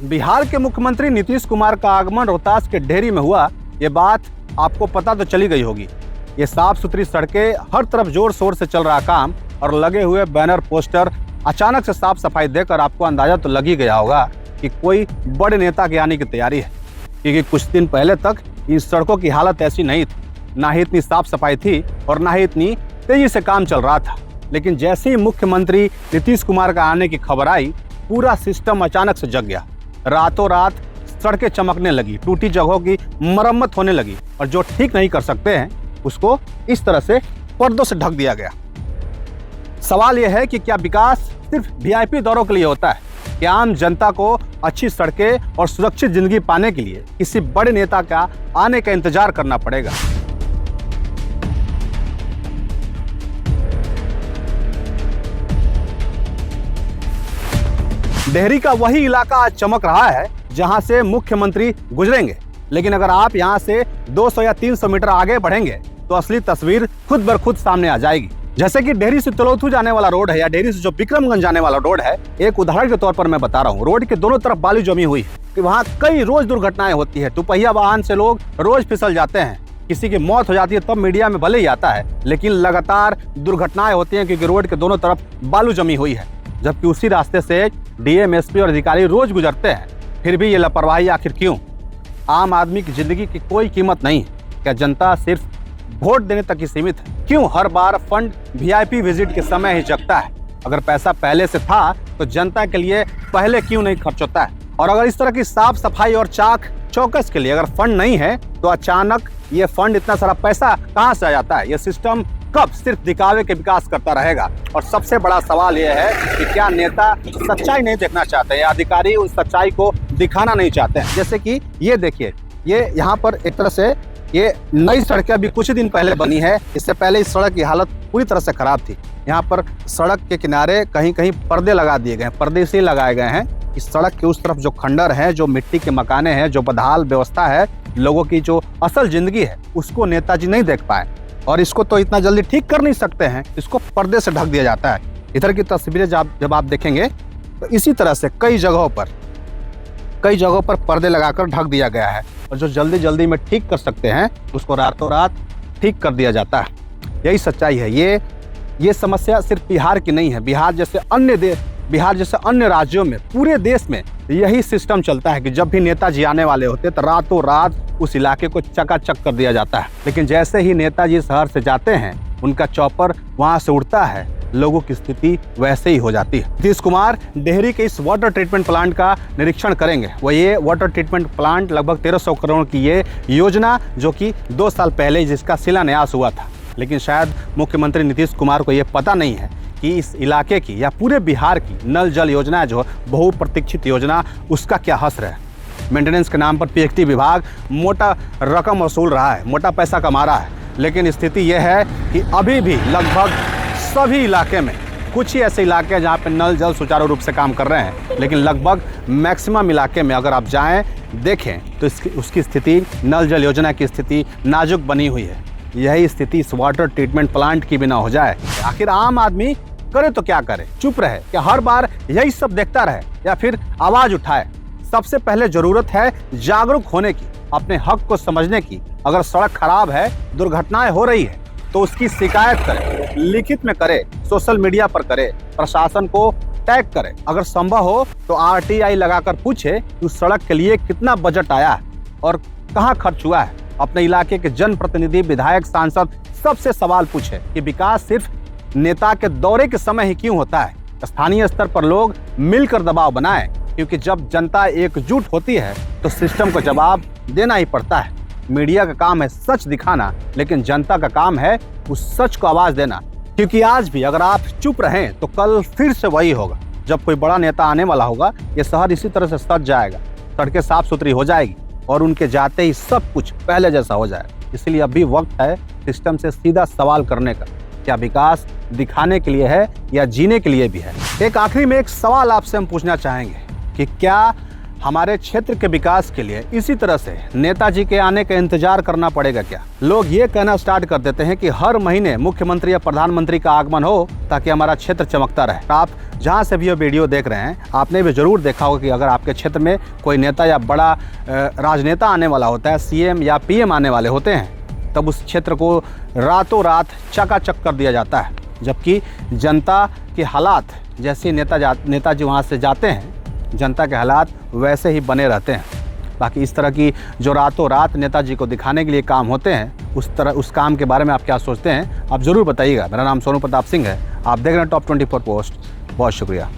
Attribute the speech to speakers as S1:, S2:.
S1: बिहार के मुख्यमंत्री नीतीश कुमार का आगमन रोहतास के डेहरी में हुआ, ये बात आपको पता तो चली गई होगी। ये साफ सुथरी सड़कें, हर तरफ जोर शोर से चल रहा काम और लगे हुए बैनर पोस्टर, अचानक से साफ सफाई देखकर आपको अंदाजा तो लग ही गया होगा कि कोई बड़े नेता के आने की तैयारी है। क्योंकि कुछ दिन पहले तक इन सड़कों की हालत ऐसी नहीं थी, ना ही इतनी साफ सफाई थी और ना ही इतनी तेजी से काम चल रहा था। लेकिन जैसे ही मुख्यमंत्री नीतीश कुमार का आने की खबर आई, पूरा सिस्टम अचानक से जग गया। रातों रात सड़कें चमकने लगी, टूटी जगहों की मरम्मत होने लगी और जो ठीक नहीं कर सकते हैं उसको इस तरह से पर्दों से ढक दिया गया। सवाल यह है कि क्या विकास सिर्फ वीआईपी दौरों के लिए होता है? क्या आम जनता को अच्छी सड़कें और सुरक्षित जिंदगी पाने के लिए किसी बड़े नेता का आने का इंतजार करना पड़ेगा? डेहरी का वही इलाका आज चमक रहा है जहां से मुख्यमंत्री गुजरेंगे। लेकिन अगर आप यहां से 200 या 300 मीटर आगे बढ़ेंगे तो असली तस्वीर खुद बर खुद सामने आ जाएगी। जैसे कि डेहरी से तलोथू जाने वाला रोड है या डेहरी से जो विक्रमगंज जाने वाला रोड है, एक उदाहरण के तौर पर मैं बता रहा हूँ। रोड के दोनों तरफ बालू जमी हुई है कि वहाँ कई रोज दुर्घटनाएं होती है। दुपहिया वाहन से लोग रोज फिसल जाते हैं, किसी की मौत हो जाती है तब मीडिया में भले ही आता है, लेकिन लगातार दुर्घटनाएं होती हैं क्योंकि रोड के दोनों तरफ बालू जमी हुई है। जबकि उसी रास्ते से डीएम, एसपी और अधिकारी रोज गुजरते हैं, फिर भी ये लापरवाही आखिर क्यों? आम आदमी की जिंदगी की कोई कीमत नहीं है? क्या जनता सिर्फ वोट देने तक ही सीमित है? क्यों हर बार फंड वीआईपी विजिट के समय ही जगता है? अगर पैसा पहले से था तो जनता के लिए पहले क्यों नहीं खर्च होता है? और अगर इस तरह की साफ सफाई और चाक चौकस के लिए अगर फंड नहीं है तो अचानक ये फंड, इतना सारा पैसा कहां से आ जाता है? ये सिस्टम कब सिर्फ दिखावे के विकास करता रहेगा? और सबसे बड़ा सवाल यह है कि क्या नेता सच्चाई नहीं देखना चाहते या अधिकारी उस सच्चाई को दिखाना नहीं चाहते हैं? जैसे कि ये देखिए, ये यहाँ पर एक तरह से ये नई सड़कें अभी कुछ दिन पहले बनी है। इससे पहले इस सड़क की हालत पूरी तरह से खराब थी। यहाँ पर सड़क के किनारे कहीं कहीं पर्दे लगा दिए गए हैं। पर्दे इसलिए लगाए गए हैं कि सड़क के उस तरफ जो खंडर है, जो मिट्टी के मकाने हैं, जो बदहाल व्यवस्था है, लोगों की जो असल जिंदगी है, उसको नेताजी नहीं देख पाए और इसको तो इतना जल्दी ठीक कर नहीं सकते हैं, इसको पर्दे से ढक दिया जाता है। इधर की तस्वीरें जब आप देखेंगे तो इसी तरह से कई जगहों पर पर्दे लगाकर ढक दिया गया है और जो जल्दी जल्दी में ठीक कर सकते हैं उसको रातों रात ठीक कर दिया जाता है। यही सच्चाई है। ये समस्या सिर्फ बिहार की नहीं है। बिहार जैसे अन्य राज्यों में, पूरे देश में यही सिस्टम चलता है कि जब भी नेताजी आने वाले होते तो रातों रात उस इलाके को चकाचक कर दिया जाता है। लेकिन जैसे ही नेताजी शहर से जाते हैं, उनका चॉपर वहां से उड़ता है, लोगों की स्थिति वैसे ही हो जाती है। नीतीश कुमार डेहरी के इस वाटर ट्रीटमेंट प्लांट का निरीक्षण करेंगे। ये वाटर ट्रीटमेंट प्लांट लगभग 1300 करोड़ की ये योजना, जो कि 2 साल पहले जिसका शिलान्यास हुआ था। लेकिन शायद मुख्यमंत्री नीतीश कुमार को ये पता नहीं है कि इस इलाके की या पूरे बिहार की नल जल योजना, जो बहुप्रतीक्षित योजना, उसका क्या हश्र है। मेंटेनेंस के नाम पर पीएचडी विभाग मोटा रकम वसूल रहा है, मोटा पैसा कमा रहा है। लेकिन स्थिति यह है कि अभी भी लगभग सभी इलाके में, कुछ ही ऐसे इलाके हैं जहाँ पे नल जल सुचारू रूप से काम कर रहे हैं, लेकिन लगभग मैक्सिमम इलाके में अगर आप जाएं, देखें तो उसकी स्थिति, नल जल योजना की स्थिति नाजुक बनी हुई है। यही स्थिति इस वाटर ट्रीटमेंट प्लांट की भी ना हो जाए। आखिर आम आदमी करे तो क्या करे? चुप रहे? क्या हर बार यही सब देखता रहे या फिर आवाज उठाए? सबसे पहले जरूरत है जागरूक होने की, अपने हक को समझने की। अगर सड़क खराब है, दुर्घटनाएं हो रही है, तो उसकी शिकायत करें, लिखित में करे, सोशल मीडिया पर करे, प्रशासन को टैग करे। अगर संभव हो तो आरटीआई लगाकर पूछे कि उस सड़क के लिए कितना बजट आया है और कहाँ खर्च हुआ है। अपने इलाके के जनप्रतिनिधि, विधायक, सांसद सबसे सवाल पूछे कि विकास सिर्फ नेता के दौरे के समय ही क्यों होता है। स्थानीय स्तर पर लोग मिलकर दबाव बनाएं, क्योंकि जब जनता एकजुट होती है तो सिस्टम को जवाब देना ही पड़ता है। मीडिया का काम है सच दिखाना, लेकिन जनता का काम है उस सच को आवाज देना। क्योंकि आज भी अगर आप चुप रहें तो कल फिर से वही होगा। जब कोई बड़ा नेता आने वाला होगा, ये शहर इसी तरह से सज जाएगा, सड़कें साफ सुथरी हो जाएगी और उनके जाते ही सब कुछ पहले जैसा हो जाएगा। इसलिए अभी वक्त है सिस्टम से सीधा सवाल करने का। क्या विकास दिखाने के लिए है या जीने के लिए भी है? एक आखिरी में एक सवाल आपसे हम पूछना चाहेंगे कि क्या हमारे क्षेत्र के विकास के लिए इसी तरह से नेताजी के आने का इंतजार करना पड़ेगा क्या? लोग ये कहना स्टार्ट कर देते हैं कि हर महीने मुख्यमंत्री या प्रधानमंत्री का आगमन हो ताकि हमारा क्षेत्र चमकता रहे। आप जहाँ से भी ये वीडियो देख रहे हैं, आपने भी जरूर देखा होगा कि अगर आपके क्षेत्र में कोई नेता या बड़ा राजनेता आने वाला होता है, सीएम या पीएम आने वाले होते हैं, तब उस क्षेत्र को रातों रात चकाचक कर दिया जाता है। जबकि जनता के हालात जैसे नेताजी वहाँ से जाते हैं, जनता के हालात वैसे ही बने रहते हैं। बाकी इस तरह की जो रातों रात नेताजी को दिखाने के लिए काम होते हैं, उस काम के बारे में आप क्या सोचते हैं, आप ज़रूर बताइएगा। मेरा नाम सोनू प्रताप सिंह है, आप देख रहे हैं टॉप 24 पोस्ट। बहुत शुक्रिया।